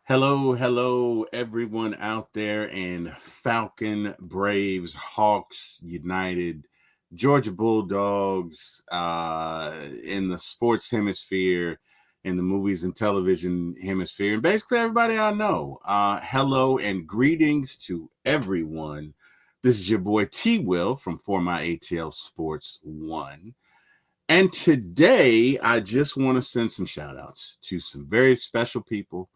Hello, hello, everyone out there in Falcon, Braves, Hawks, United, Georgia Bulldogs, in the sports hemisphere, in the movies and television hemisphere, and basically everybody I know. Hello and greetings to everyone. This is your boy T Will from For My ATL Sports One. And today, I just want to send some shout outs to some very special people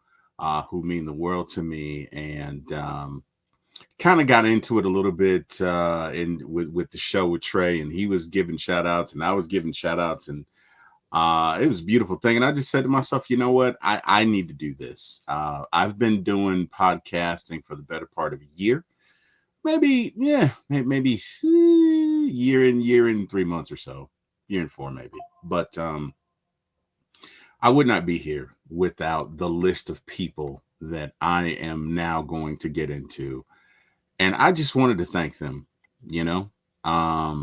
who mean the world to me. And kind of got into it a little bit with the show with Trey, and he was giving shout outs, and I was giving shout outs. And it was a beautiful thing. And I just said to myself, you know what? I need to do this. I've been doing podcasting for the better part of a year. Maybe, yeah, maybe year and 3 months or so, year and four maybe. But I would not be here without the list of people that I am now going to get into, and I just wanted to thank them. You know,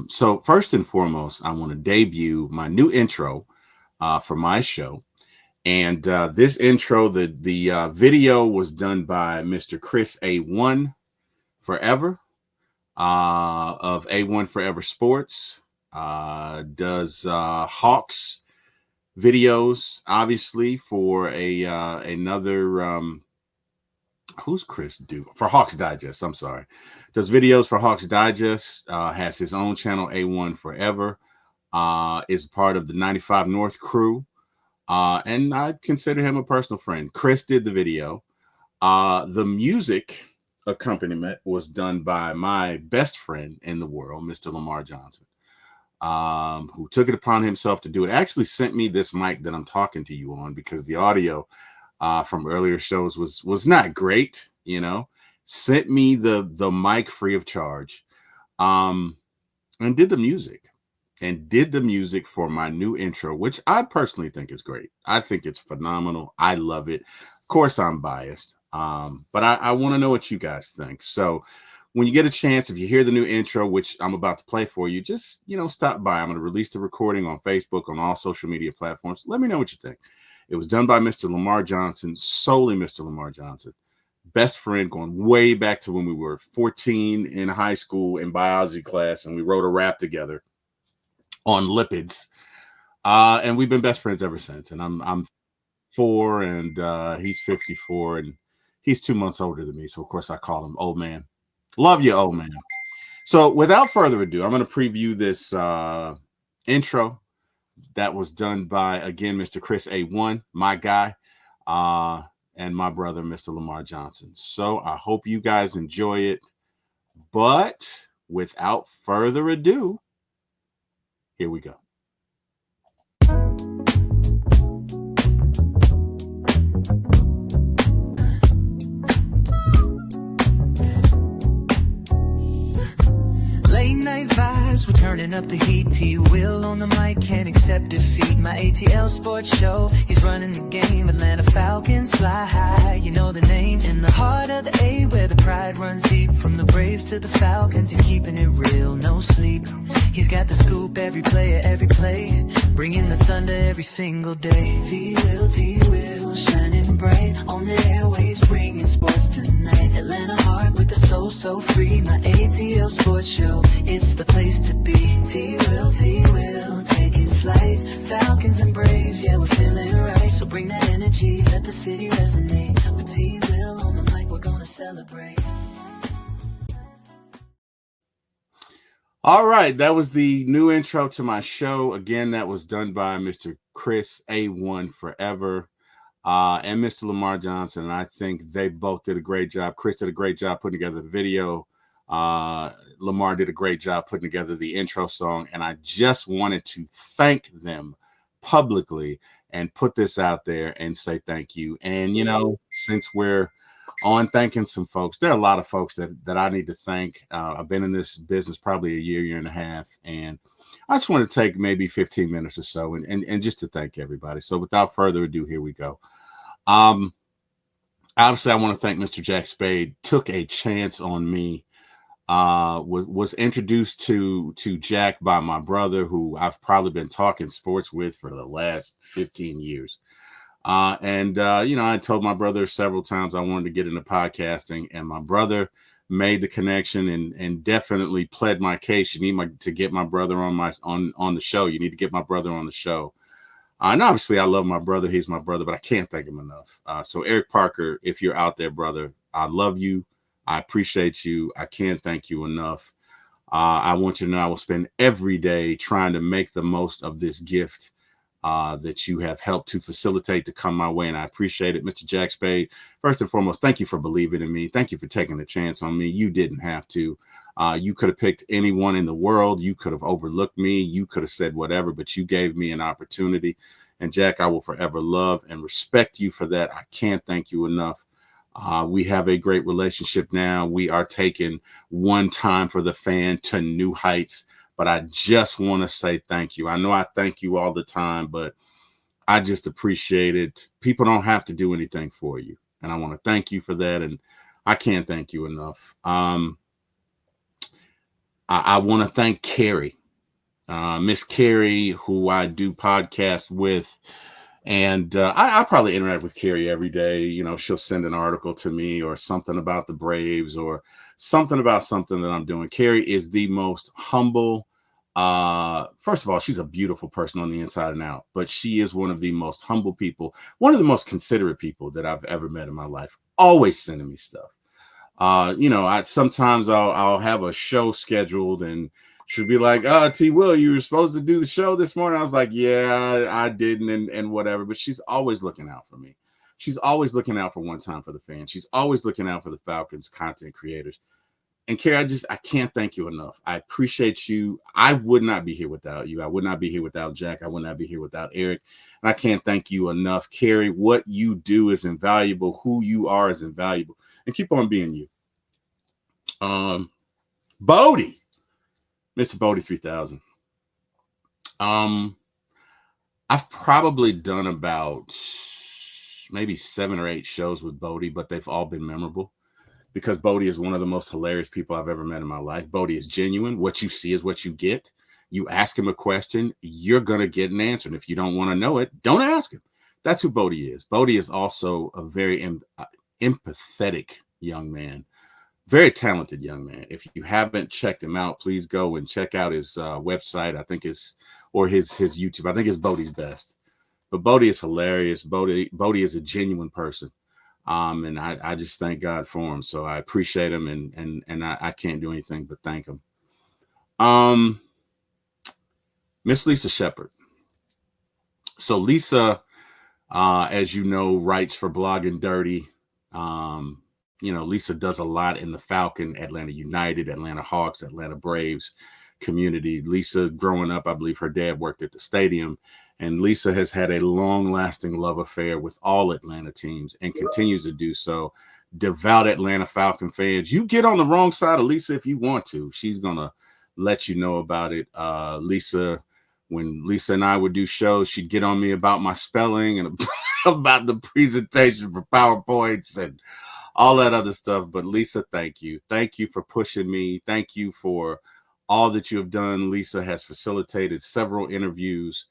so first and foremost, I want to debut my new intro for my show, and this intro, the video was done by Mr. Chris A1 Forever of A1 Forever Sports. Does Hawks videos, obviously, for a another who's Chris do for Hawks Digest. I'm sorry, does videos for Hawks Digest. Has his own channel, A1 Forever. Is part of the 95 North crew, and I consider him a personal friend. Chris did the video. The music accompaniment was done by my best friend in the world, Mr. Lamar Johnson, who took it upon himself to do it. Actually sent me this mic that I'm talking to you on because the audio from earlier shows was not great. You know, sent me the mic free of charge, and did the music for my new intro, which I personally think is great. I think it's phenomenal. I love it. Of course, I'm biased, but I want to know what you guys think. So when you get a chance, if you hear the new intro, which I'm about to play for you, just, stop by. I'm going to release the recording on Facebook, on all social media platforms. Let me know what you think. It was done by Mr. Lamar Johnson, solely Mr. Lamar Johnson. Best friend going way back to when we were 14 in high school in biology class, and we wrote a rap together on lipids. And we've been best friends ever since. And I'm 4, and he's 54, and he's 2 months older than me. So, of course, I call him old man. Love you, old man. So without further ado, I'm going to preview this intro that was done by, again, Mr. Chris A1, my guy, and my brother, Mr. Lamar Johnson. So I hope you guys enjoy it. But without further ado, here we go. Late night vibes, we're turning up the heat. T Will on the mic, can't accept defeat. My ATL sports show, he's running the game. Atlanta Falcons fly high, you know the name. In the heart of the A, where the pride runs deep. From the Braves to the Falcons, he's keeping it real, no sleep. He's got the scoop, every player, every play. Bringing the thunder every single day. T Will, shining bright on the airwaves, bringing sports tonight. Atlanta heart with the soul so free. My ATL sports show, it's the place to be. T Will, taking flight. Falcons and Braves, yeah, we're feeling right. So bring that energy, let the city resonate. With T Will on the mic, we're gonna celebrate. All right, that was the new intro to my show. Again, that was done by Mr. Chris A1 Forever and Mr. Lamar Johnson. And I think they both did a great job. Chris did a great job putting together the video. Lamar did a great job putting together the intro song. And I just wanted to thank them publicly and put this out there and say thank you. And, since we're on thanking some folks, there are a lot of folks that I need to thank. I've been in this business probably a year and a half, and I just want to take maybe 15 minutes or so and just to thank everybody. So without further ado, here we go. Obviously, I want to thank Mr. Jack Spade. Took a chance on me. Was introduced to Jack by my brother, who I've probably been talking sports with for the last 15 years. I told my brother several times I wanted to get into podcasting, and my brother made the connection and definitely pled my case. You need to get my brother on the show. You need to get my brother on the show. And obviously, I love my brother. He's my brother, but I can't thank him enough. So, Eric Parker, if you're out there, brother, I love you. I appreciate you. I can't thank you enough. I want you to know I will spend every day trying to make the most of this gift that you have helped to facilitate to come my way. And I appreciate it. Mr. Jack Spade, first and foremost, thank you for believing in me. Thank you for taking the chance on me. You didn't have to. You could have picked anyone in the world. You could have overlooked me. You could have said whatever, but you gave me an opportunity. And Jack, I will forever love and respect you for that. I can't thank you enough. We have a great relationship now. We are taking one time for the fan to new heights. But I just want to say thank you. I know I thank you all the time, but I just appreciate it. People don't have to do anything for you. And I want to thank you for that. And I can't thank you enough. I want to thank Carrie, Miss Carrie, who I do podcast with. And I probably interact with Carrie every day. She'll send an article to me or something about the Braves or something about something that I'm doing. Carrie is the most humble. First of all, she's a beautiful person on the inside and out, but she is one of the most humble people, one of the most considerate people that I've ever met in my life. Always sending me stuff. I sometimes I'll have a show scheduled and she'll be like, T Will, you were supposed to do the show this morning. I was like, yeah, I didn't and whatever. But she's always looking out for me. She's always looking out for One Time for the Fans. She's always looking out for the Falcons content creators. And Carrie, I can't thank you enough. I appreciate you. I would not be here without you. I would not be here without Jack. I would not be here without Eric. And I can't thank you enough. Carrie, what you do is invaluable. Who you are is invaluable. And keep on being you. Bodie, Mr. Bodie 3000. I've probably done about maybe 7 or 8 shows with Bodie, but they've all been memorable because Bodie is one of the most hilarious people I've ever met in my life. Bodie is genuine. What you see is what you get. You ask him a question, you're going to get an answer. And if you don't want to know it, don't ask him. That's who Bodie is. Bodie is also a very empathetic young man. Very talented young man. If you haven't checked him out, please go and check out his website. I think or his YouTube. I think it's Bodie's Best. But Bodie is hilarious. Bodie is a genuine person. And I just thank God for him. So I appreciate him and I can't do anything but thank him. Miss Lisa Shepard. So Lisa, as you know, writes for Blogging Dirty. Lisa does a lot in the Falcon, Atlanta United, Atlanta Hawks, Atlanta Braves community. Lisa, growing up, I believe her dad worked at the stadium, and Lisa has had a long-lasting love affair with all Atlanta teams and continues to do so. Devout Atlanta Falcon fans, you get on the wrong side of Lisa if you want to. She's going to let you know about it. Lisa, when Lisa and I would do shows, she'd get on me about my spelling and about the presentation for PowerPoints and all that other stuff. But Lisa, thank you. Thank you for pushing me. Thank you for all that you have done. Lisa has facilitated several interviews.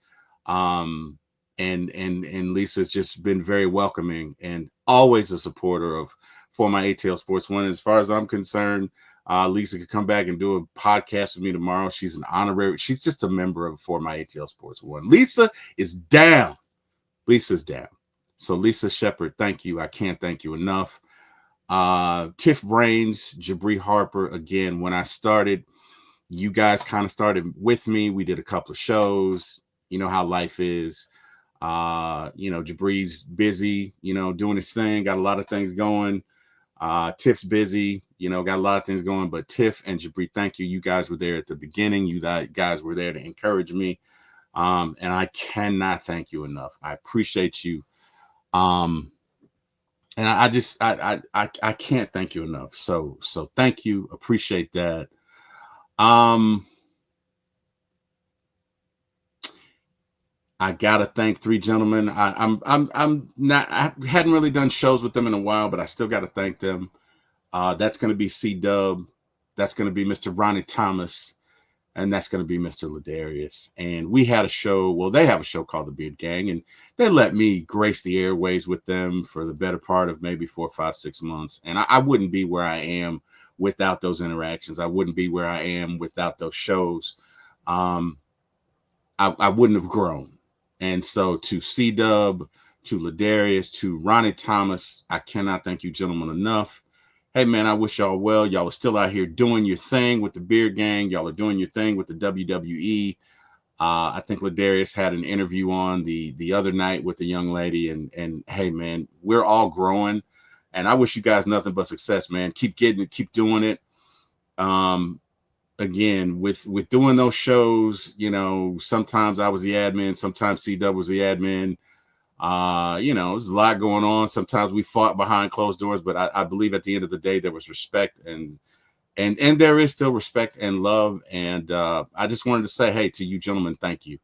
And Lisa's just been very welcoming and always a supporter of For My ATL Sports One. As far as I'm concerned, Lisa could come back and do a podcast with me tomorrow. She's an honorary. She's just a member of For My ATL Sports One. Lisa is down. Lisa's down. So Lisa Shepard, thank you. I can't thank you enough. Tiff Brains, Jabri Harper. Again, when I started, you guys kind of started with me. We did a couple of shows. You know how life is. Jabri's busy, doing his thing, got a lot of things going. Tiff's busy, got a lot of things going. But Tiff and Jabri, thank you. You guys were there at the beginning. You guys were there to encourage me. And I cannot thank you enough. I appreciate you. And I can't thank you enough. So thank you. Appreciate that. I gotta thank 3 gentlemen. I hadn't really done shows with them in a while, but I still gotta thank them. That's gonna be C Dub. That's gonna be Mr. Ronnie Thomas, and that's going to be Mr. Ladarius. And we had a show. Well, they have a show called The Beard Gang, and they let me grace the airways with them for the better part of maybe 4, 5, 6 months. And I wouldn't be where I am without those interactions. I wouldn't be where I am without those shows. Um, I wouldn't have grown. And so to C Dub, to Ladarius, to Ronnie Thomas, I cannot thank you gentlemen enough. Hey man, I wish y'all well. Y'all are still out here doing your thing with the Beard Gang. Y'all are doing your thing with the WWE. I think Ladarius had an interview on the other night with a young lady, and hey man, we're all growing, and I wish you guys nothing but success, man. Keep getting it, keep doing it. Um, Again, with doing those shows, sometimes I was the admin, sometimes C Dub was the admin. There's a lot going on. Sometimes we fought behind closed doors, but I believe at the end of the day there was respect, and there is still respect and love. And I just wanted to say, hey, to you gentlemen, thank you,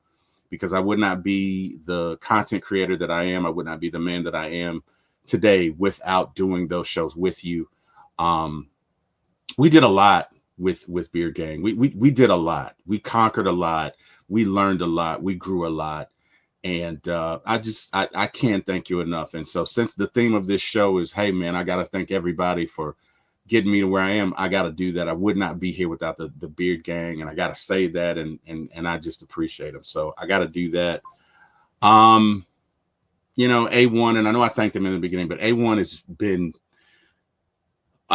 because I would not be the content creator that I am. I would not be the man that I am today without doing those shows with you. Um, we did a lot with Beard Gang. We did a lot. We conquered a lot. We learned a lot. We grew a lot. And I can't thank you enough. And so since the theme of this show is, hey man, I got to thank everybody for getting me to where I am, I got to do that. I would not be here without the Beard Gang, and I got to say that, and I just appreciate them. So I got to do that. Um, A1, and I know I thanked him in the beginning, but A1 has been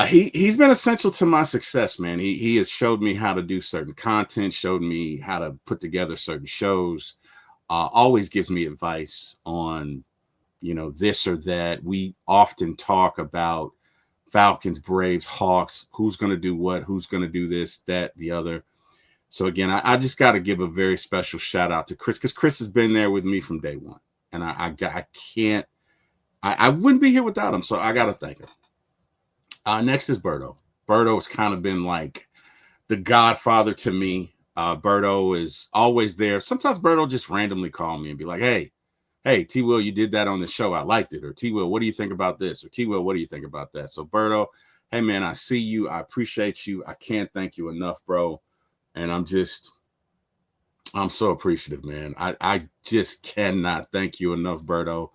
he's been essential to my success, man. He has showed me how to do certain content, showed me how to put together certain shows. Always gives me advice on this or that. We often talk about Falcons, Braves, Hawks, who's going to do what, who's going to do this, that, the other. So again, I just got to give a very special shout out to Chris, because Chris has been there with me from day one, and I wouldn't be here without him. So I got to thank him. Next is Berto. Berto has kind of been like the godfather to me. Berto is always there. Sometimes Berto just randomly call me and be like, hey, T Will, you did that on the show. I liked it. Or T Will, what do you think about this? Or T Will, what do you think about that? So Berto, hey man, I see you. I appreciate you. I can't thank you enough, bro. And I'm so appreciative, man. I just cannot thank you enough, Berto,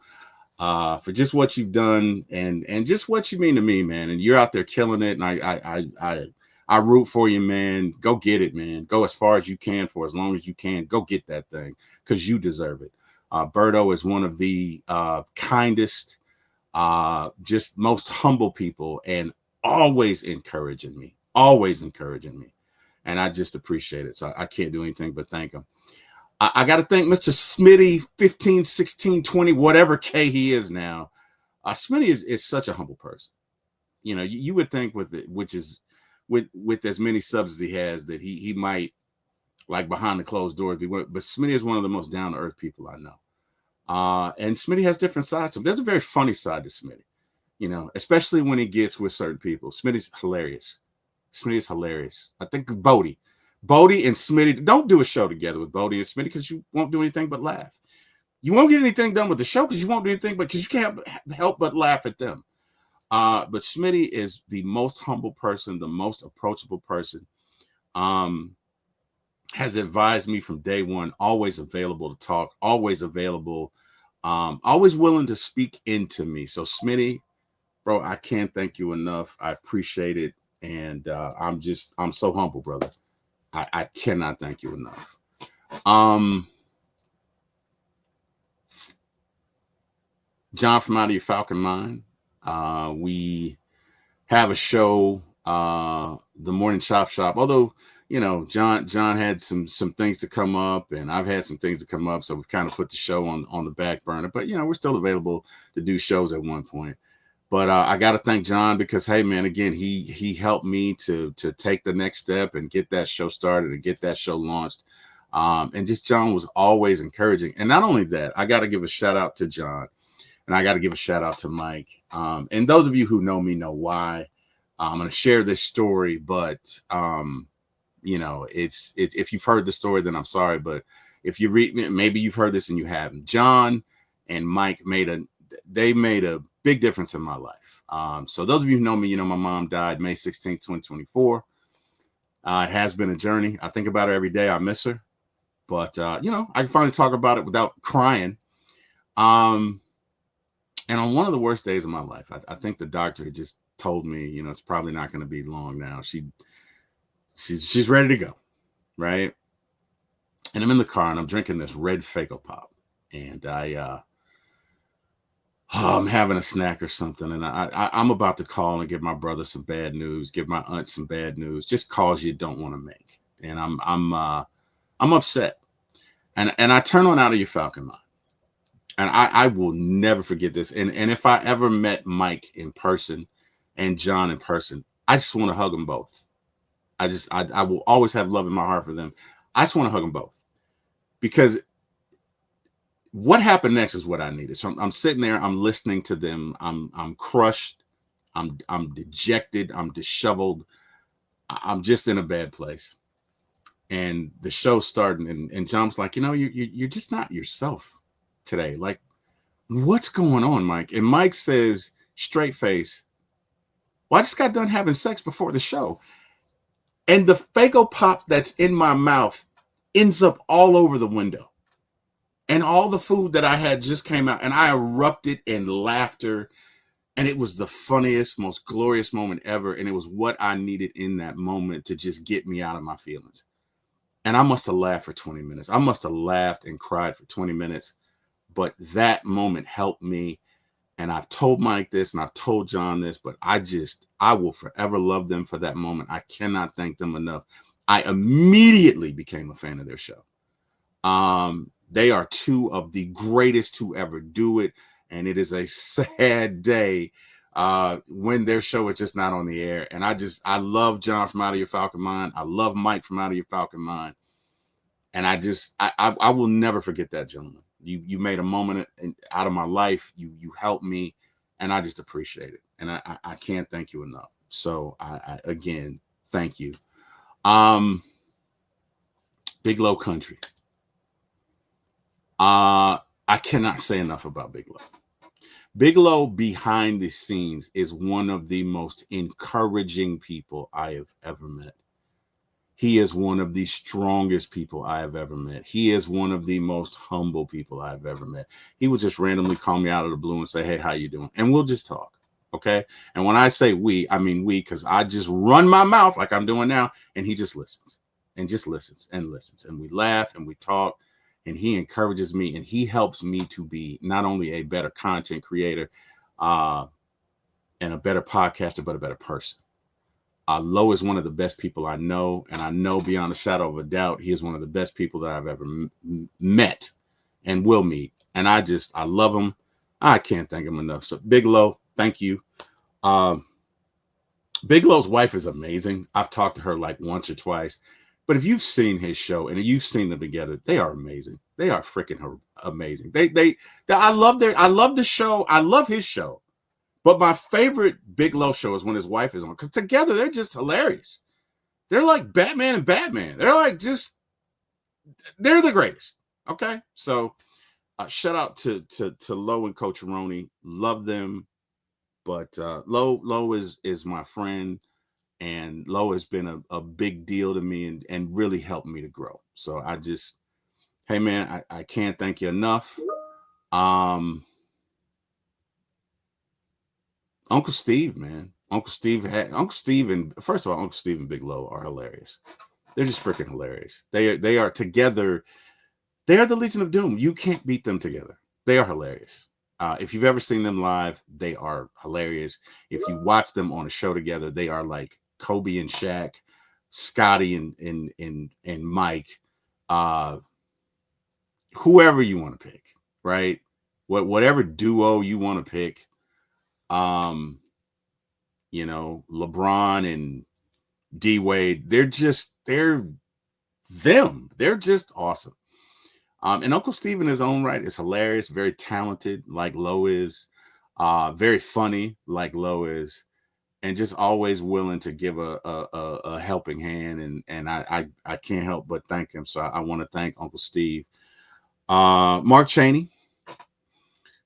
for just what you've done and just what you mean to me, man. And you're out there killing it. And I root for you, man. Go get it, man. Go as far as you can for as long as you can. Go get that thing, because you deserve it. Berto is one of the kindest, just most humble people, and always encouraging me. And I just appreciate it. So I can't do anything but thank him. I got to thank Mr. Smitty, 15, 16, 20, whatever K he is now. Smitty is such a humble person. You would think with as many subs as he has, that he might, like behind the closed doors, but Smitty is one of the most down to earth people I know. And Smitty has different sides to him. There's a very funny side to Smitty, especially when he gets with certain people. Smitty's hilarious. I think Bodie and Smitty, don't do a show together with Bodie and Smitty, because you won't do anything but laugh. You won't get anything done with the show because you won't do anything because you can't help but laugh at them. But Smitty is the most humble person, the most approachable person. Has advised me from day one, always available to talk, always available, always willing to speak into me. So Smitty, bro, I can't thank you enough. I appreciate it. And I'm so humble, brother. I cannot thank you enough. John from Out of Your Falcon Mind. We have a show, the Morning Chop Shop. Although, John had some things to come up, and I've had some things to come up, so we've kind of put the show on the back burner. But we're still available to do shows at one point. But I got to thank John, because, hey, man, again, he helped me to take the next step and get that show started and get that show launched. And just John was always encouraging. And not only that, I got to give a shout out to John, and I got to give a shout out to Mike. And those of you who know me know why. I'm going to share this story, but, it's if you've heard the story, then I'm sorry. But if you read, maybe you've heard this and you haven't. John and Mike made a big difference in my life. So those of you who know me, my mom died May 16th, 2024. It has been a journey. I think about her every day. I miss her, but I can finally talk about it without crying. Um, and on one of the worst days of my life, I think the doctor had just told me, it's probably not going to be long now. She's ready to go, right? And I'm in the car and I'm drinking this red Fago Pop, and I'm having a snack or something, and I'm about to call and give my brother some bad news, give my aunt some bad news, just calls you don't want to make, and I'm upset, and I turn on Out of Your Falcon Mind, and I will never forget this, and if I ever met Mike in person, and John in person, I just want to hug them both. I will always have love in my heart for them. I just want to hug them both because what happened next is what I needed. So I'm sitting there, I'm listening to them, I'm crushed, I'm dejected, I'm disheveled, I'm just in a bad place. And the show's starting, and John's like, you're just not yourself today. Like, what's going on, Mike? And Mike says, straight face, well, I just got done having sex before the show. And the Fago Pop that's in my mouth ends up all over the window. And all the food that I had just came out, and I erupted in laughter. And it was the funniest, most glorious moment ever. And it was what I needed in that moment to just get me out of my feelings. And I must have laughed for 20 minutes. I must have laughed and cried for 20 minutes. But that moment helped me. And I've told Mike this and I've told John this, but I will forever love them for that moment. I cannot thank them enough. I immediately became a fan of their show. They are two of the greatest to ever do it. And it is a sad day when their show is just not on the air. And I love John from Out of Your Falcon Mind. I love Mike from Out of Your Falcon Mind. And I will never forget that, gentleman. You made a moment out of my life. You helped me, and I just appreciate it. And I can't thank you enough. So I again, thank you. Big Low Country. I cannot say enough about Big Low. Big Low behind the scenes is one of the most encouraging people I have ever met. He is one of the strongest people I have ever met. He is one of the most humble people I have ever met. He would just randomly call me out of the blue and say, hey, how you doing? And we'll just talk. Okay. And when I say we, I mean we, because I just run my mouth like I'm doing now. And he just listens and just listens and listens. And we laugh and we talk. And he encourages me and he helps me to be not only a better content creator and a better podcaster, but a better person. Lo is one of the best people I know, and I know beyond a shadow of a doubt, he is one of the best people that I've ever met and will meet. And I love him. I can't thank him enough. So Big Lo, thank you. Big Lo's wife is amazing. I've talked to her like once or twice, but if you've seen his show and you've seen them together, they are amazing. They are freaking amazing. I love the show. I love his show. But my favorite Big Low show is when his wife is on, because together they're just hilarious. They're like Batman and Batman. They're the greatest. Okay, so shout out to Lo and Coach Roney. Love them, but Lo is my friend, and Lo has been a big deal to me and really helped me to grow. So hey man, I can't thank you enough. Uncle Steve, man. Uncle Steve and first of all, Uncle Steve and Big Low are hilarious. They're just freaking hilarious. They are together. They are the Legion of Doom. You can't beat them together. They are hilarious. If you've ever seen them live, they are hilarious. If you watch them on a show together, they are like Kobe and Shaq, Scotty and Mike, whoever you want to pick, right? Whatever duo you want to pick. LeBron and D Wade, they're them. They're just awesome. And Uncle Steve in his own right is hilarious, very talented, like Lo is, very funny, like Lo is, and just always willing to give a helping hand. And I can't help but thank him. So I want to thank Uncle Steve. Mark Cheney.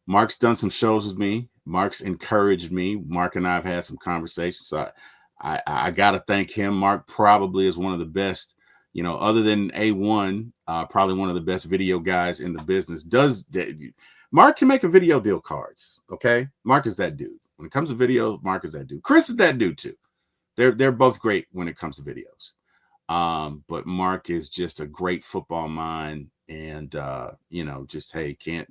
Mark's done some shows with me. Mark's encouraged me. Mark and I have had some conversations. So I got to thank him. Mark probably is one of the best, other than A1, probably one of the best video guys in the business. Mark can make a video deal cards. Okay. Mark is that dude. When it comes to video, Mark is that dude. Chris is that dude too. They're both great when it comes to videos. But Mark is just a great football mind, and just hey, can't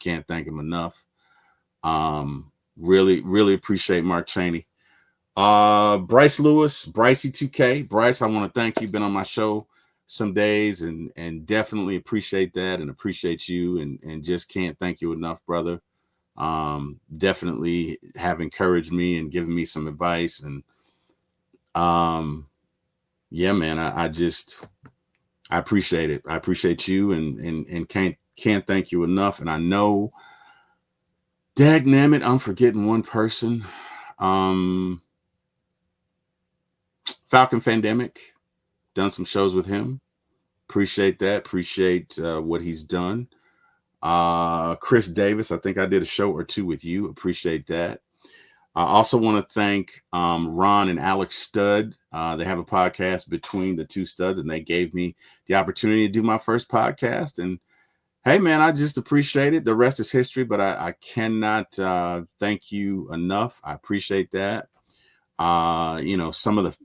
thank him enough. Really appreciate Mark Cheney. Bryce Lewis, Brycey2K. Bryce, I want to thank you. Been on my show some days, and definitely appreciate that, and appreciate you, and just can't thank you enough, brother. Definitely have encouraged me and given me some advice, and yeah, man, I appreciate it. I appreciate you, and can't thank you enough. And I know, dag nammit, I'm forgetting one person. Falcon Fandemic, done some shows with him. Appreciate that. Appreciate what he's done. Chris Davis, I think I did a show or two with you. Appreciate that. I also want to thank Ron and Alex Studd. They have a podcast, Between the Two Studs, and they gave me the opportunity to do my first podcast. And hey, man, I just appreciate it. The rest is history, but I cannot thank you enough. I appreciate that. Some of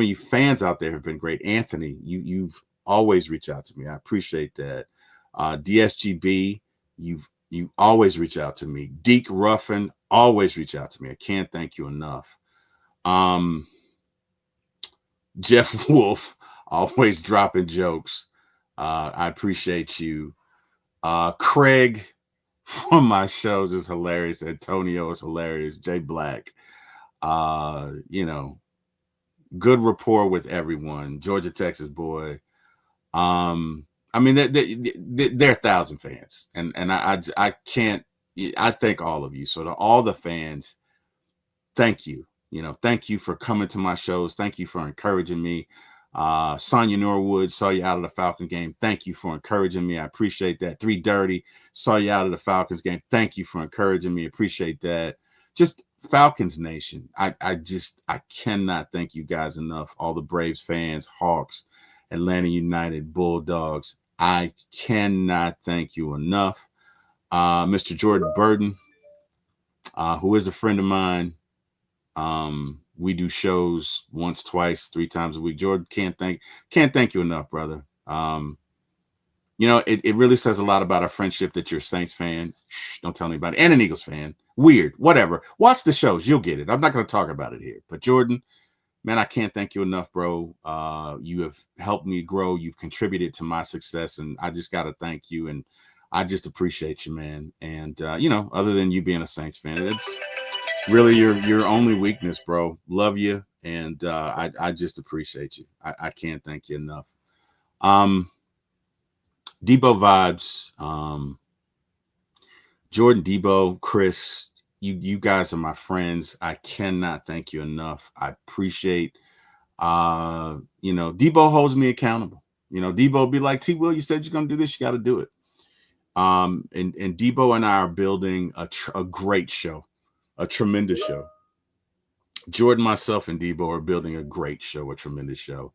you fans out there have been great. Anthony, you've always reached out to me. I appreciate that. DSGB, you always reach out to me. Deke Ruffin, always reach out to me. I can't thank you enough. Jeff Wolf, always dropping jokes. I appreciate you. Craig from my shows is hilarious. Antonio is hilarious. Jay Black. Good rapport with everyone. Georgia, Texas boy. I mean, they're 1,000 fans, and I can't. I thank all of you. So to all the fans, thank you. Thank you for coming to my shows. Thank you for encouraging me. Sonya Norwood, saw you out of the Falcon game. Thank you for encouraging me. I appreciate that. 3 Dirty, saw you out of the Falcons game. Thank you for encouraging me. Appreciate that. Just Falcons Nation. I cannot thank you guys enough. All the Braves fans, Hawks, Atlanta United, Bulldogs. I cannot thank you enough. Mr. Jordan Burden, who is a friend of mine. We do shows once, twice, 3 times a week. Jordan, can't thank you enough, brother. It really says a lot about our friendship that you're a Saints fan. Shh, don't tell anybody. And an Eagles fan. Weird, whatever. Watch the shows. You'll get it. I'm not going to talk about it here. But Jordan, man, I can't thank you enough, bro. You have helped me grow. You've contributed to my success. And I just got to thank you. And I just appreciate you, man. And, other than you being a Saints fan, it's really your only weakness, bro. Love you. And I just appreciate you. I can't thank you enough. Debo Vibes, Jordan, Debo, Chris, you guys are my friends. I cannot thank you enough. I appreciate, Debo holds me accountable. Debo be like, T. Will, you said you're going to do this. You got to do it. And Debo and I are building a great show, a tremendous show. Jordan, myself, and Debo are building a great show, a tremendous show.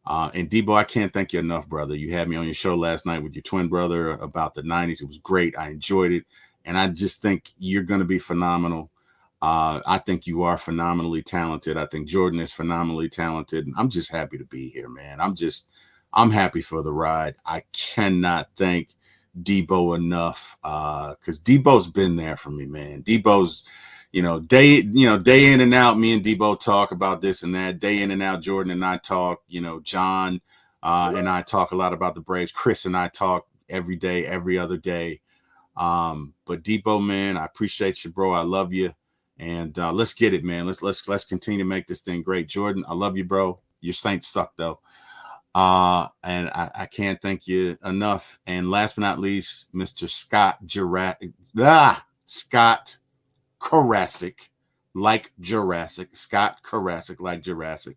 And Debo, I can't thank you enough, brother. You had me on your show last night with your twin brother about the 90s. It was great. I enjoyed it. And I just think you're going to be phenomenal. I think you are phenomenally talented. I think Jordan is phenomenally talented. And I'm just happy to be here, man. I'm happy for the ride. I cannot thank Debo enough because Debo's been there for me, man. Debo's, day in and out, me and Debo talk about this and that. Day in and out, Jordan and I talk. John and I talk a lot about the Braves. Chris and I talk every day, every other day. But Debo, man, I appreciate you, bro. I love you, and let's get it, man. Let's continue to make this thing great. Jordan, I love you, bro. Your Saints suck though. And I can't thank you enough. And last but not least, Mr. Scott Scott Karasic, like Jurassic. Scott Karasic, like Jurassic.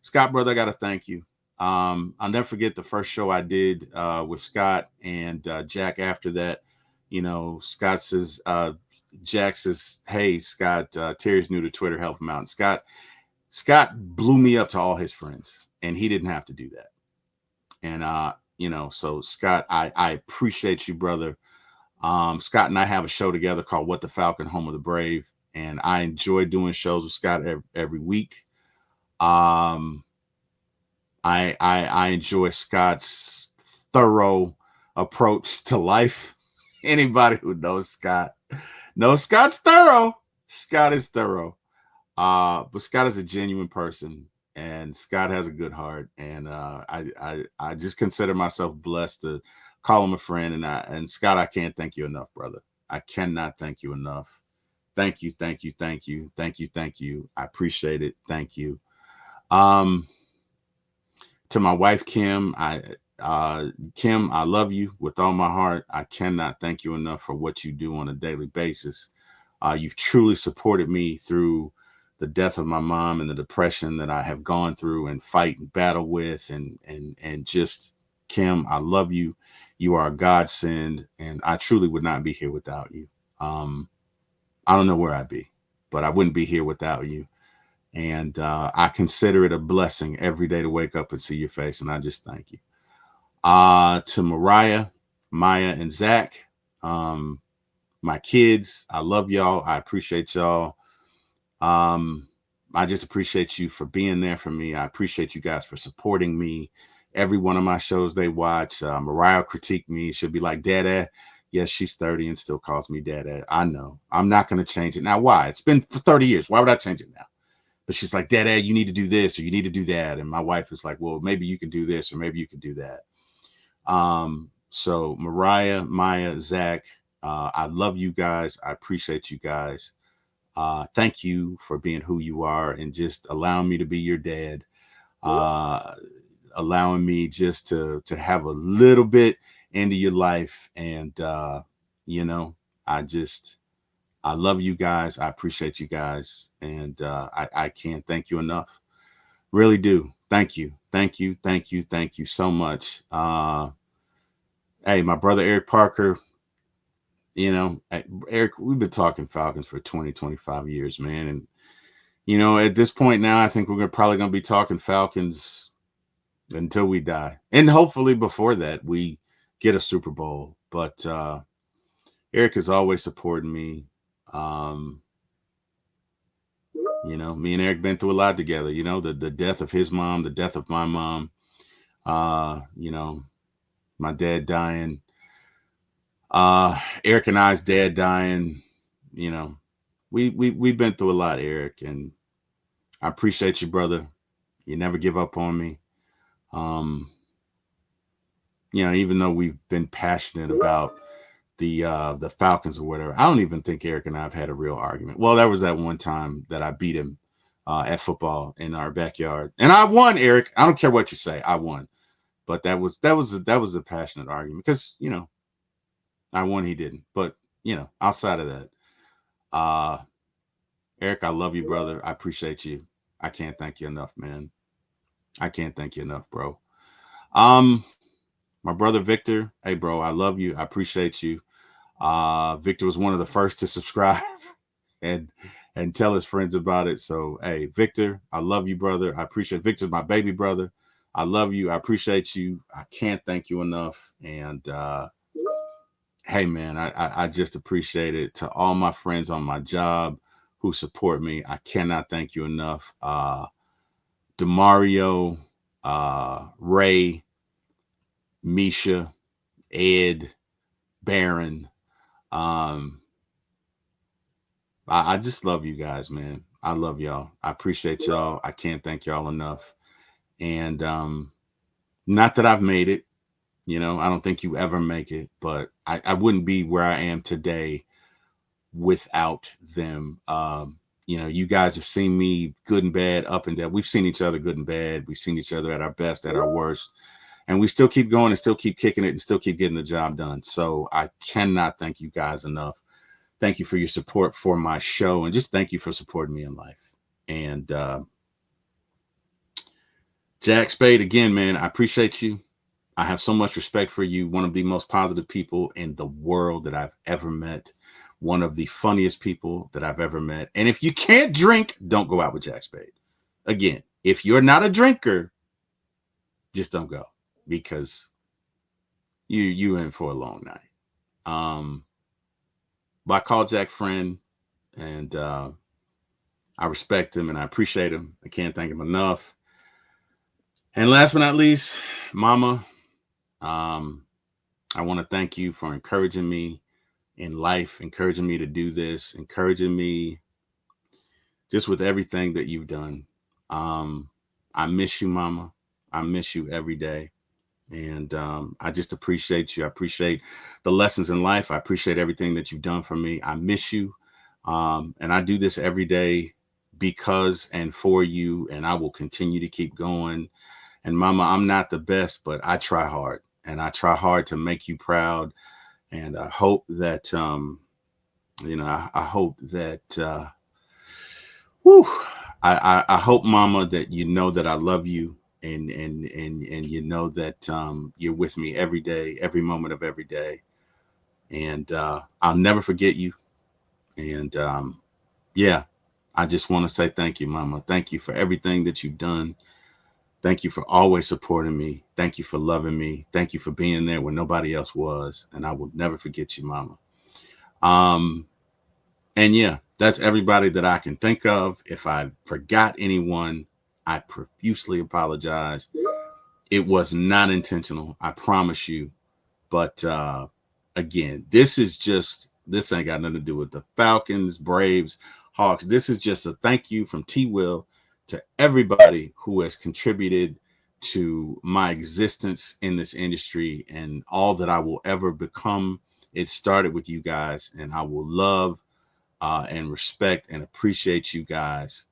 Scott, brother, I got to thank you. I'll never forget the first show I did with Scott and Jack after that. Scott says, Jack says, hey, Scott, Terry's new to Twitter, help him out. And Scott blew me up to all his friends, and he didn't have to do that. And so Scott, I appreciate you, brother. Scott and I have a show together called What the Falcon, Home of the Brave, and I enjoy doing shows with Scott every week. Um, I enjoy Scott's thorough approach to life. Anybody who knows Scott knows Scott's thorough. Scott is thorough. But Scott is a genuine person, and Scott has a good heart, and I just consider myself blessed to call him a friend. And Scott, I can't thank you enough, brother. I cannot thank you enough. Thank you, thank you, thank you, thank you, thank you. I appreciate it. Thank you. Um, to my wife Kim, I love you with all my heart. I cannot thank you enough for what you do on a daily basis. You've truly supported me through the death of my mom and the depression that I have gone through and fight and battle with, and just, Kim, I love you. You are a godsend, and I truly would not be here without you. Um, I don't know where I'd be, but I wouldn't be here without you. And I consider it a blessing every day to wake up and see your face, and I just thank you. To Mariah, Maya, and Zach, um, my kids, I love y'all. I appreciate y'all. Um, I just appreciate you for being there for me. I appreciate you guys for supporting me. Every one of my shows they watch. Mariah critique me. She'll be like, Dada. Yes, she's 30 and still calls me Dada. I know. I'm not going to change it. Now, why? It's been for 30 years. Why would I change it now? But she's like, Dada, you need to do this or you need to do that. And my wife is like, well, maybe you can do this or maybe you can do that. So Mariah, Maya, Zach, I love you guys. I appreciate you guys. Thank you for being who you are and just allowing me to be your dad. Uh, Allowing me just to have a little bit into your life. And you know, I just I love you guys. I appreciate you guys. And I can't thank you enough. Really do. Thank you. Thank you. Thank you. Thank you so much. Hey, my brother Eric Parker, Eric, we've been talking Falcons for 20, 25 years, man. And, at this point now, I think we're probably going to be talking Falcons until we die. And hopefully before that, we get a Super Bowl. But Eric has always supported me. Um, me and Eric been through a lot together, the death of his mom, the death of my mom, uh, you know, my dad dying, Eric and I's dad dying, you know, we've been through a lot, Eric, and I appreciate you, brother. You never give up on me. Um, even though we've been passionate about the Falcons or whatever, I don't even think Eric and I have had a real argument. Well, there was that one time that I beat him at football in our backyard, and I won, Eric. I don't care what you say, I won. But that was a passionate argument because I won, he didn't. But outside of that, uh, Eric, I love you, brother. I appreciate you. I can't thank you enough, man. I can't thank you enough, bro. Um, my brother Victor, hey, bro, I love you. I appreciate you. Victor was one of the first to subscribe and tell his friends about it. So, hey, Victor, I love you, brother. I appreciate Victor's my baby brother. I love you. I appreciate you. I can't thank you enough. And hey, man, I just appreciate it. To all my friends on my job who support me, I cannot thank you enough. Demario, Ray, Misha, Ed, Baron. Um, I just love you guys, man. I love y'all. I appreciate y'all. I can't thank y'all enough. And not that I've made it, I don't think you ever make it, but I wouldn't be where I am today without them. You guys have seen me good and bad, up and down. We've seen each other good and bad. We've seen each other at our best, at our worst. And we still keep going and still keep kicking it and still keep getting the job done. So I cannot thank you guys enough. Thank you for your support for my show. And just thank you for supporting me in life. And Jack Spade, again, man, I appreciate you. I have so much respect for you. One of the most positive people in the world that I've ever met. One of the funniest people that I've ever met. And if you can't drink, don't go out with Jack Spade. again, if you're not a drinker, just don't go, because you in for a long night. Um, but I called Jack friend, and I respect him and I appreciate him. I can't thank him enough. And last but not least, Mama, um, I want to thank you for encouraging me in life, encouraging me to do this, encouraging me just with everything that you've done. Um, I miss you, Mama. I miss you every day. And I just appreciate you. I appreciate the lessons in life. I appreciate everything that you've done for me. I miss you. And I do this every day because and for you. And I will continue to keep going. And Mama, I'm not the best, but I try hard. And I try hard to make you proud. And I hope that, I hope that, whew, I hope, Mama, that you know that I love you, and you know that you're with me every day, every moment of every day, and I'll never forget you. And yeah, I just want to say thank you, Mama. Thank you for everything that you've done. Thank you for always supporting me. Thank you for loving me. Thank you for being there when nobody else was, and I will never forget you, Mama. Um, And yeah, that's everybody that I can think of. If I forgot anyone, I profusely apologize. It was not intentional, I promise you. But again, this ain't got nothing to do with the Falcons, Braves, Hawks. This is just a thank you from T Will to everybody who has contributed to my existence in this industry and all that I will ever become. It started with you guys, and I will love and respect and appreciate you guys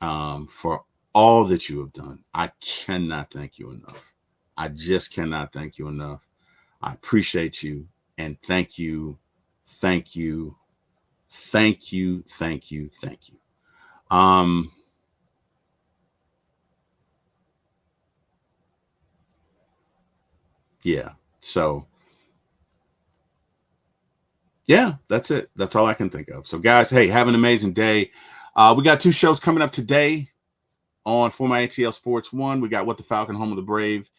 for all that you have done. I cannot thank you enough. I just cannot thank you enough. I appreciate you, and thank you, thank you, thank you, thank you, thank you. Yeah. So yeah, that's it. That's all I can think of. So guys, hey, have an amazing day. We got 2 shows coming up today on For My ATL Sports One. We got What the Falcon, Home of the Brave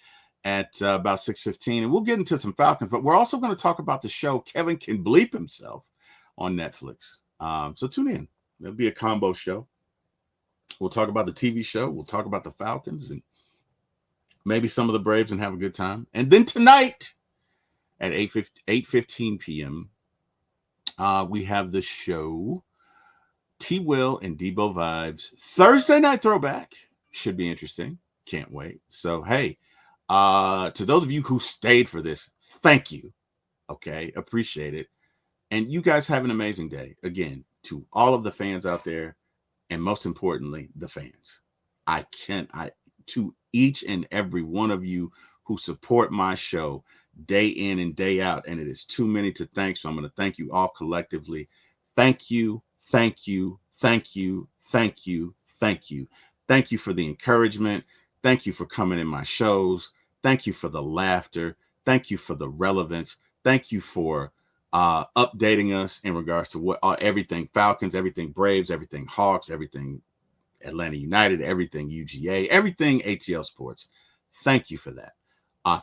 at about 6:15, and we'll get into some Falcons, but we're also going to talk about the show Kevin Can Bleep Himself on Netflix. So tune in. It'll be a combo show. We'll talk about the TV show. We'll talk about the Falcons and maybe some of the Braves and have a good time. And then tonight at 8:15 p.m., we have the show T Will and Debo Vibes Thursday Night Throwback. Should be interesting. Can't wait. So, hey, to those of you who stayed for this, thank you. Okay, appreciate it. And you guys have an amazing day. Again, to all of the fans out there, and most importantly, the fans. I to each and every one of you who support my show day in and day out, and it is too many to thank. So I'm going to thank you all collectively. Thank you, thank you, thank you, thank you, thank you. Thank you for the encouragement. Thank you for coming in my shows. Thank you for the laughter. Thank you for the relevance. Thank you for updating us in regards to what everything Falcons, everything Braves, everything Hawks, everything Atlanta United, everything UGA, everything ATL Sports. Thank you for that.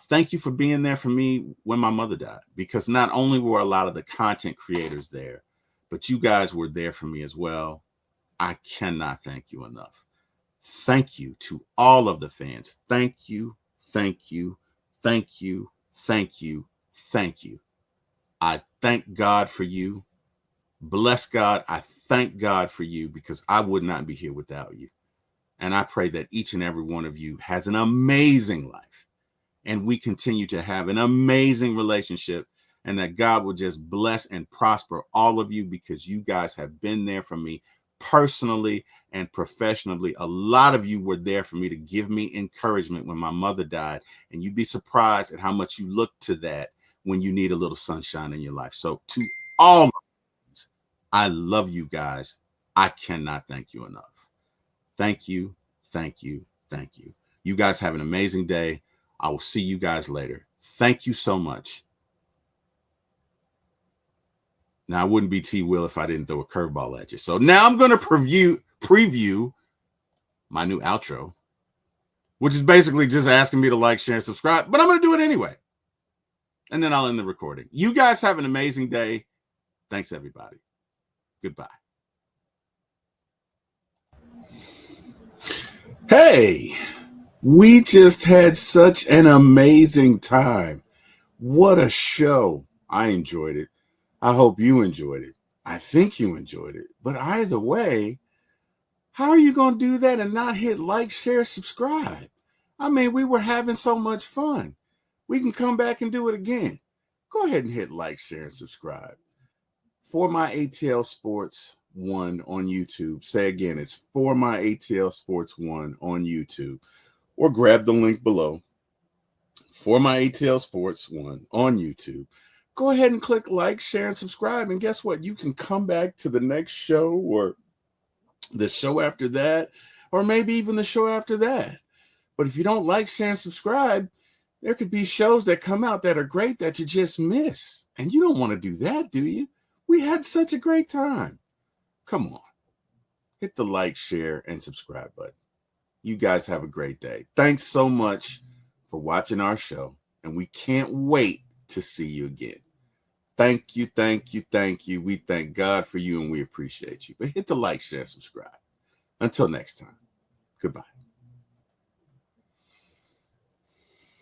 Thank you for being there for me when my mother died, because not only were a lot of the content creators there, but you guys were there for me as well. I cannot thank you enough. Thank you to all of the fans. Thank you, thank you, thank you, thank you, thank you. I thank God for you. Bless God. I thank God for you, because I would not be here without you. And I pray that each and every one of you has an amazing life, and we continue to have an amazing relationship, and that God will just bless and prosper all of you, because you guys have been there for me personally and professionally. A lot of you were there for me to give me encouragement when my mother died, and you'd be surprised at how much you look to that when you need a little sunshine in your life. So to all, I love you guys. I cannot thank you enough. Thank you, thank you, thank you. You guys have an amazing day. I will see you guys later. Thank you so much. Now, I wouldn't be T Will if I didn't throw a curveball at you. So now I'm going to preview my new outro, which is basically just asking me to like, share, and subscribe, but I'm going to do it anyway. And then I'll end the recording. You guys have an amazing day. Thanks, everybody. Goodbye. Hey, we just had such an amazing time. What a show. I enjoyed it. I hope you enjoyed it. I think you enjoyed it. But either way, how are you going to do that and not hit like, share, subscribe? I mean, we were having so much fun. We can come back and do it again. Go ahead and hit like, share, and subscribe. For My ATL Sports 1 on YouTube. Say again, it's For My ATL Sports 1 on YouTube. Or grab the link below. For My ATL Sports 1 on YouTube. Go ahead and click like, share, and subscribe. And guess what? You can come back to the next show or the show after that, or maybe even the show after that. But if you don't like, share, and subscribe, there could be shows that come out that are great that you just miss. And you don't want to do that, do you? We had such a great time. Come on. Hit the like, share, and subscribe button. You guys have a great day. Thanks so much for watching our show. And we can't wait to see you again. Thank you, thank you, thank you. We thank God for you and we appreciate you. But hit the like, share, subscribe. Until next time, goodbye.